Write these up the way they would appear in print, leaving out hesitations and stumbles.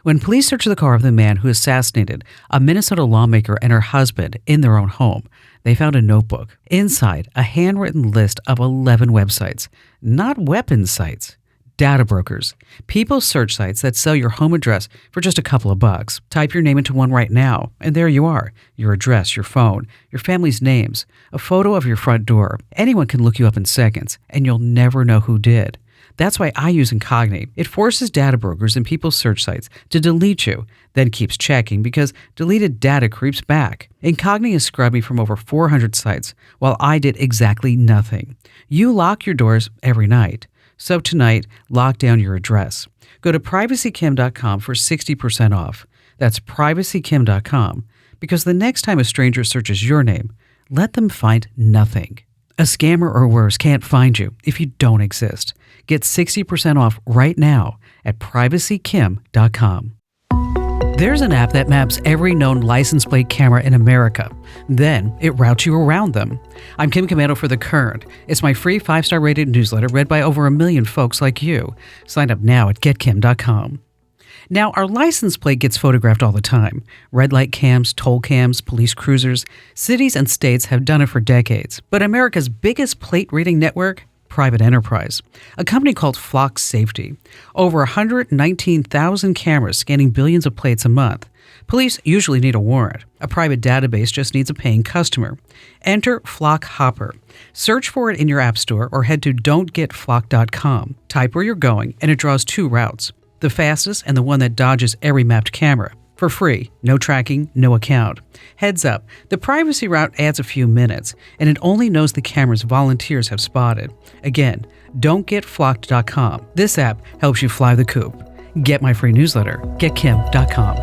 When police searched the car of the man who assassinated a Minnesota lawmaker and her husband in their own home, they found a notebook. Inside, a handwritten list of 11 websites, not weapons sites. Data brokers, people search sites that sell your home address for just a couple of bucks. Type your name into one right now, and there you are. Your address, your phone, your family's names, a photo of your front door. Anyone can look you up in seconds, and you'll never know who did. That's why I use Incognito. It forces data brokers and people's search sites to delete you, then keeps checking because deleted data creeps back. Incognito is scrubbing from over 400 sites, while I did exactly nothing. You lock your doors every night. So tonight, lock down your address. Go to privacykim.com for 60% off. That's privacykim.com, because the next time a stranger searches your name, let them find nothing. A scammer or worse can't find you if you don't exist. Get 60% off right now at privacykim.com. There's an app that maps every known license plate camera in America. Then it routes you around them. I'm Kim Commando for The Current. It's my free 5-star rated newsletter read by over 1 million folks like you. Sign up now at getkim.com. Now, our license plate gets photographed all the time. Red light cams, toll cams, police cruisers. Cities and states have done it for decades. But America's biggest plate reading network? Private enterprise, a company called Flock Safety. Over 119,000 cameras scanning billions of plates a month. Police usually need a warrant. A private database just needs a paying customer. Enter Flock Hopper. Search for it in your app store or head to don'tgetflock.com. Type where you're going and it draws 2 routes. The fastest and the one that dodges every mapped camera. For free, no tracking, no account. Heads up, the privacy route adds a few minutes, and it only knows the cameras volunteers have spotted. Again, don'tgetflocked.com. This app helps you fly the coop. Get my free newsletter, getkim.com.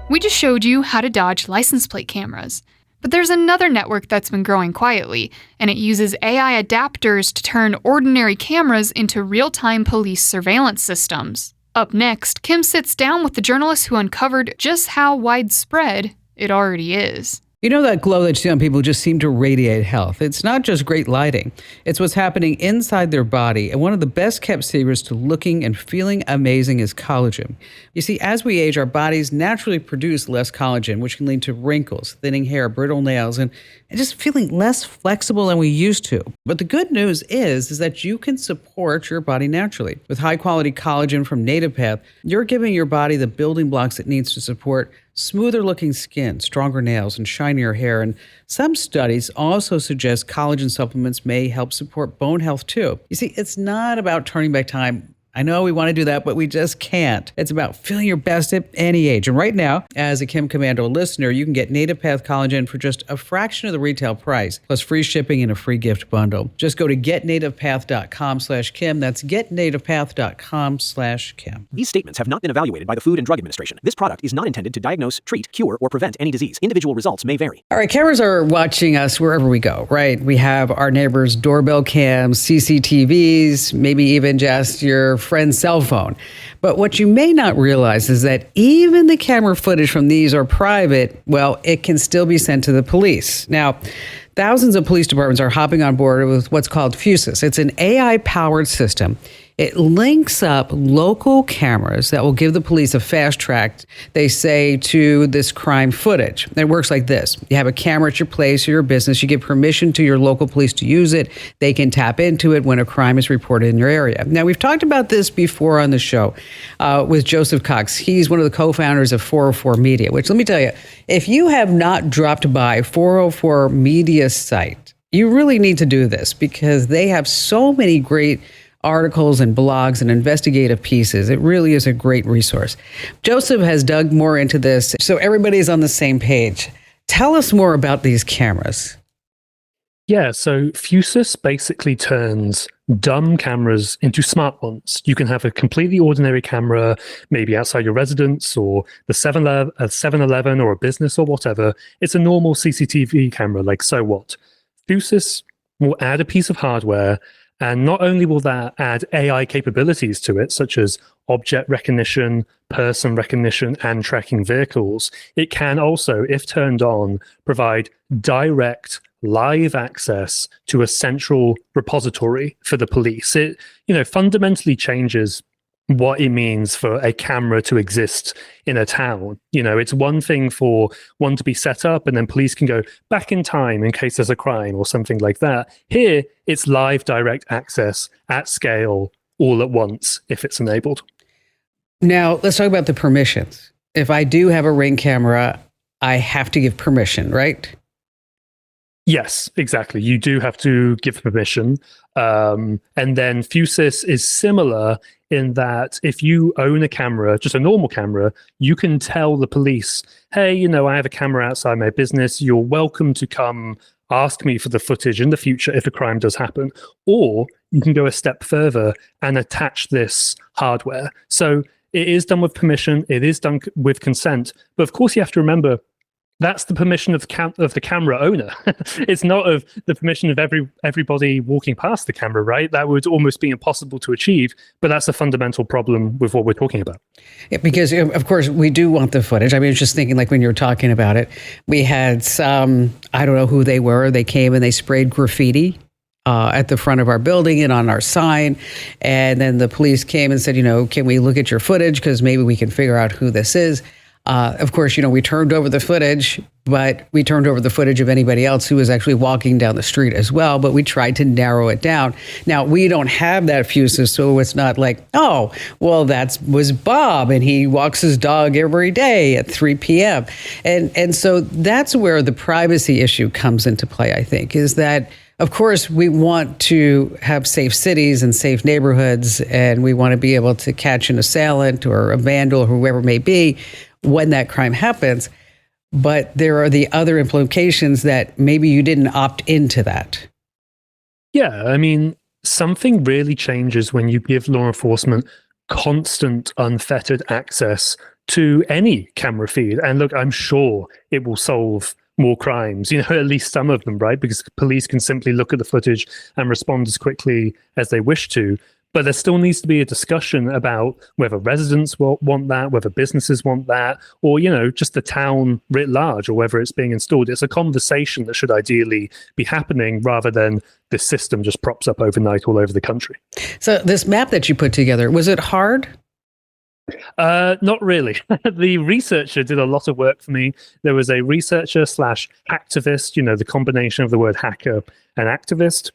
We just showed you how to dodge license plate cameras. But there's another network that's been growing quietly, and it uses AI adapters to turn ordinary cameras into real-time police surveillance systems. Up next, Kim sits down with the journalist who uncovered just how widespread it already is. You know that glow that you see on people who just seem to radiate health? It's not just great lighting. It's what's happening inside their body. And one of the best kept secrets to looking and feeling amazing is collagen. You see, as we age, our bodies naturally produce less collagen, which can lead to wrinkles, thinning hair, brittle nails, and just feeling less flexible than we used to. But the good news is that you can support your body naturally. With high-quality collagen from Native Path, you're giving your body the building blocks it needs to support smoother looking skin, stronger nails, and shinier hair. And some studies also suggest collagen supplements may help support bone health too. You see, it's not about turning back time. I know we want to do that, but we just can't. It's about feeling your best at any age. And right now, as a Kim Commando listener, you can get Native Path Collagen for just a fraction of the retail price, plus free shipping and a free gift bundle. Just go to getnativepath.com/Kim. That's getnativepath.com/Kim. These statements have not been evaluated by the Food and Drug Administration. This product is not intended to diagnose, treat, cure, or prevent any disease. Individual results may vary. All right, cameras are watching us wherever we go, right? We have our neighbors' doorbell cams, CCTVs, maybe even just your friend's cell phone. But what you may not realize is that even the camera footage from these are private. Well, it can still be sent to the police. Now, thousands of police departments are hopping on board with what's called Fusus. It's an AI-powered system. It links up local cameras that will give the police a fast track, they say, to this crime footage. It works like this. You have a camera at your place or your business. You give permission to your local police to use it. They can tap into it when a crime is reported in your area. Now, we've talked about this before on the show with Joseph Cox. He's one of the co-founders of 404 Media, which, let me tell you, if you have not dropped by 404 Media's site, you really need to do this because they have so many great articles and blogs and investigative pieces. It really is a great resource. Joseph has dug more into this, so everybody's on the same page. Tell us more about these cameras. Yeah, so Fusus basically turns dumb cameras into smart ones. You can have a completely ordinary camera, maybe outside your residence or the 7-Eleven or a business or whatever. It's a normal CCTV camera, like so what? Fusus will add a piece of hardware. And not only will that add AI capabilities to it, such as object recognition, person recognition, and tracking vehicles, it can also, if turned on, provide direct live access to a central repository for the police. It, fundamentally changes what it means for a camera to exist in a town. It's one thing for one to be set up and then police can go back in time in case there's a crime or something like that. Here, it's live direct access at scale all at once if it's enabled. Now, let's talk about the permissions. If I do have a Ring camera, I have to give permission, right? Yes, exactly. You do have to give permission. And then Fusus is similar in that if you own a camera, just a normal camera, you can tell the police, hey, I have a camera outside my business. You're welcome to come ask me for the footage in the future if a crime does happen. Or you can go a step further and attach this hardware. So it is done with permission. It is done with consent. But of course, you have to remember, that's the permission of the camera owner. It's not of the permission of everybody walking past the camera, right? That would almost be impossible to achieve, but that's a fundamental problem with what we're talking about. Yeah, because, of course, we do want the footage. I mean, I was just thinking, like, when you were talking about it, we had some, I don't know who they were, they came and they sprayed graffiti at the front of our building and on our sign. And then the police came and said, can we look at your footage? Because maybe we can figure out who this is. Of course, we turned over the footage, but we turned over the footage of anybody else who was actually walking down the street as well. But we tried to narrow it down. Now, we don't have that Fusus, so it's not like, oh, well, that was Bob, and he walks his dog every day at 3 p.m. And so that's where the privacy issue comes into play, I think, is that, of course, we want to have safe cities and safe neighborhoods, and we want to be able to catch an assailant or a vandal or whoever it may be when that crime happens. But there are the other implications that maybe you didn't opt into that. Yeah, I mean, something really changes when you give law enforcement constant, unfettered access to any camera feed. And look, I'm sure it will solve more crimes, at least some of them, right? Because police can simply look at the footage and respond as quickly as they wish to. But there still needs to be a discussion about whether residents want that, whether businesses want that, or, just the town writ large, or whether it's being installed. It's a conversation that should ideally be happening rather than this system just props up overnight all over the country. So this map that you put together, was it hard? Not really. The researcher did a lot of work for me. There was a researcher / hacktivist, the combination of the word hacker and activist.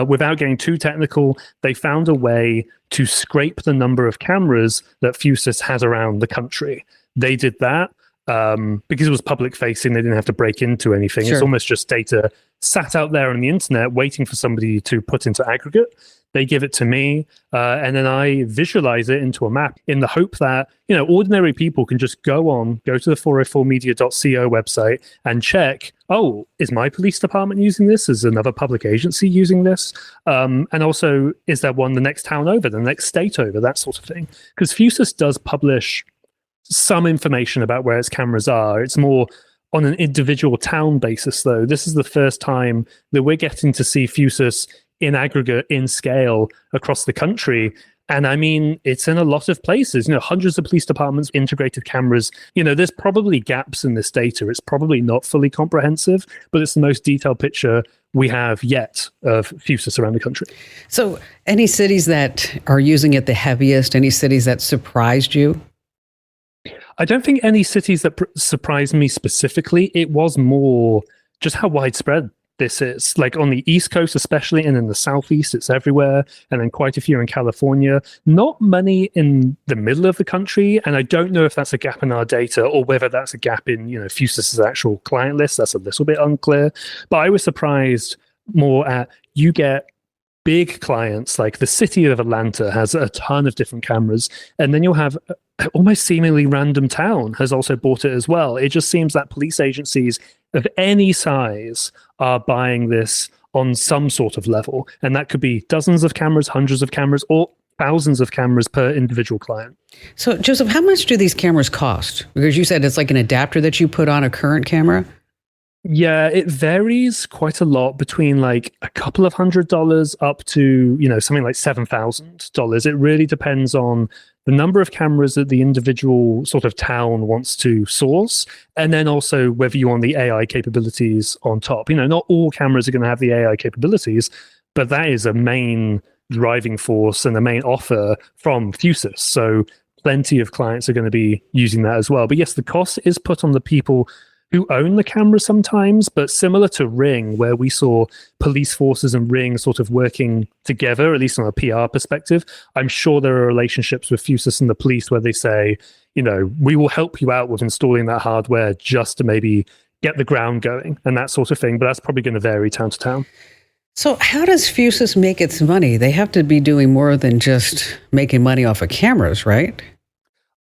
Without getting too technical, they found a way to scrape the number of cameras that Fusus has around the country. They did that because it was public facing. They didn't have to break into anything. Sure. It's almost just data sat out there on the internet waiting for somebody to put into aggregate. They give it to me, and then I visualize it into a map in the hope that, ordinary people can just go to the 404media.co website and check, oh, is my police department using this? Is another public agency using this? And also, is there one the next town over, the next state over, that sort of thing? Because Fusus does publish some information about where its cameras are. It's more on an individual town basis, though. This is the first time that we're getting to see Fusus in aggregate, in scale, across the country. And I mean, it's in a lot of places, hundreds of police departments, integrated cameras. There's probably gaps in this data. It's probably not fully comprehensive, but it's the most detailed picture we have yet of Fusus around the country. So any cities that are using it the heaviest, any cities that surprised you? I don't think any cities that surprised me specifically. It was more just how widespread this is. Like on the East Coast especially, and in the Southeast, it's everywhere, and then quite a few in California. Not many in the middle of the country, and I don't know if that's a gap in our data or whether that's a gap in Fusus's actual client list. That's a little bit unclear. But I was surprised more at, you get big clients, like the city of Atlanta has a ton of different cameras, and then you'll have almost seemingly random town has also bought it as well. It just seems that police agencies of any size are buying this on some sort of level, and that could be dozens of cameras, hundreds of cameras, or thousands of cameras per individual client. So, Joseph, how much do these cameras cost? Because you said it's like an adapter that you put on a current camera. Yeah, it varies quite a lot between like a couple of $100 up to, something like $7,000. It really depends on the number of cameras that the individual sort of town wants to source, and then also whether you want the AI capabilities on top. Not all cameras are going to have the AI capabilities, but that is a main driving force and the main offer from Fusus. So plenty of clients are going to be using that as well. But yes, the cost is put on the people who own the camera sometimes, but similar to Ring, where we saw police forces and Ring sort of working together, at least on a PR perspective, I'm sure there are relationships with Fusus and the police where they say, we will help you out with installing that hardware just to maybe get the ground going and that sort of thing. But that's probably going to vary town to town. So how does Fusus make its money? They have to be doing more than just making money off of cameras, right?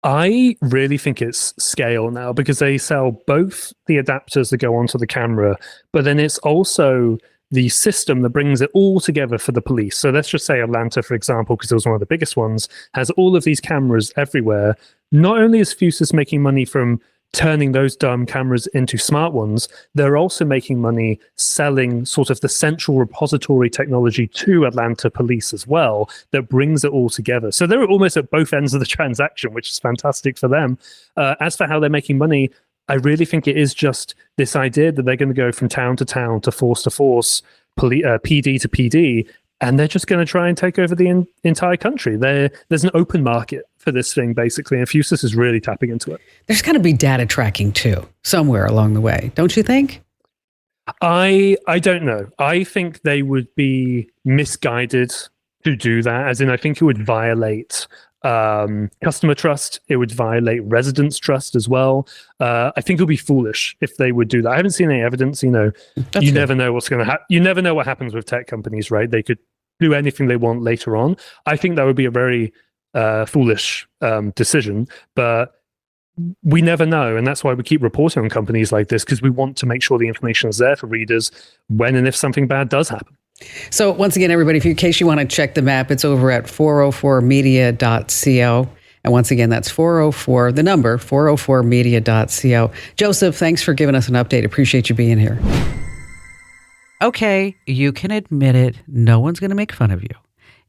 I really think it's scale now because they sell both the adapters that go onto the camera, but then it's also the system that brings it all together for the police. So let's just say Atlanta, for example, because it was one of the biggest ones, has all of these cameras everywhere. Not only is Fusus making money from turning those dumb cameras into smart ones, they're also making money selling sort of the central repository technology to Atlanta police as well that brings it all together. So they're almost at both ends of the transaction, which is fantastic for them. As for how they're making money, I really think it is just this idea that they're going to go from town to town, to force, PD to PD, and they're just going to try and take over the entire country. There's an open market for this thing, basically, and Fusus is really tapping into it. There's got to be data tracking, too, somewhere along the way, don't you think? I don't know. I think they would be misguided to do that, as in I think it would violate customer trust. It would violate residents' trust as well. I think it would be foolish if they would do that. I haven't seen any evidence. Never know what's going to happen. You never know what happens with tech companies, right? They could do anything they want later on. I think that would be a very foolish decision, but we never know. And that's why we keep reporting on companies like this, because we want to make sure the information is there for readers when and if something bad does happen. So once again, everybody, in case you want to check the map, it's over at 404media.co. And once again, that's 404media.co. Joseph, thanks for giving us an update. Appreciate you being here. Okay, you can admit it. No one's going to make fun of you.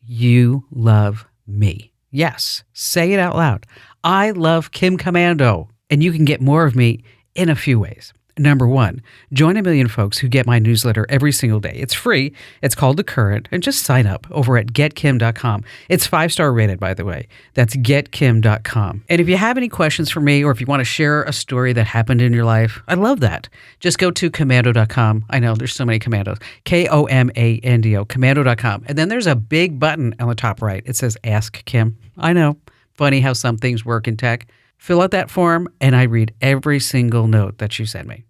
You love me. Yes, say it out loud. I love Kim Commando, and you can get more of me in a few ways. Number one, join a million folks who get my newsletter every single day. It's free. It's called The Current, and just sign up over at getkim.com. It's 5-star rated, by the way. That's getkim.com. And if you have any questions for me, or if you want to share a story that happened in your life, I love that. Just go to commando.com. I know there's so many commandos. Komando, commando.com. And then there's a big button on the top right. It says Ask Kim. I know. Funny how some things work in tech. Fill out that form, and I read every single note that you send me.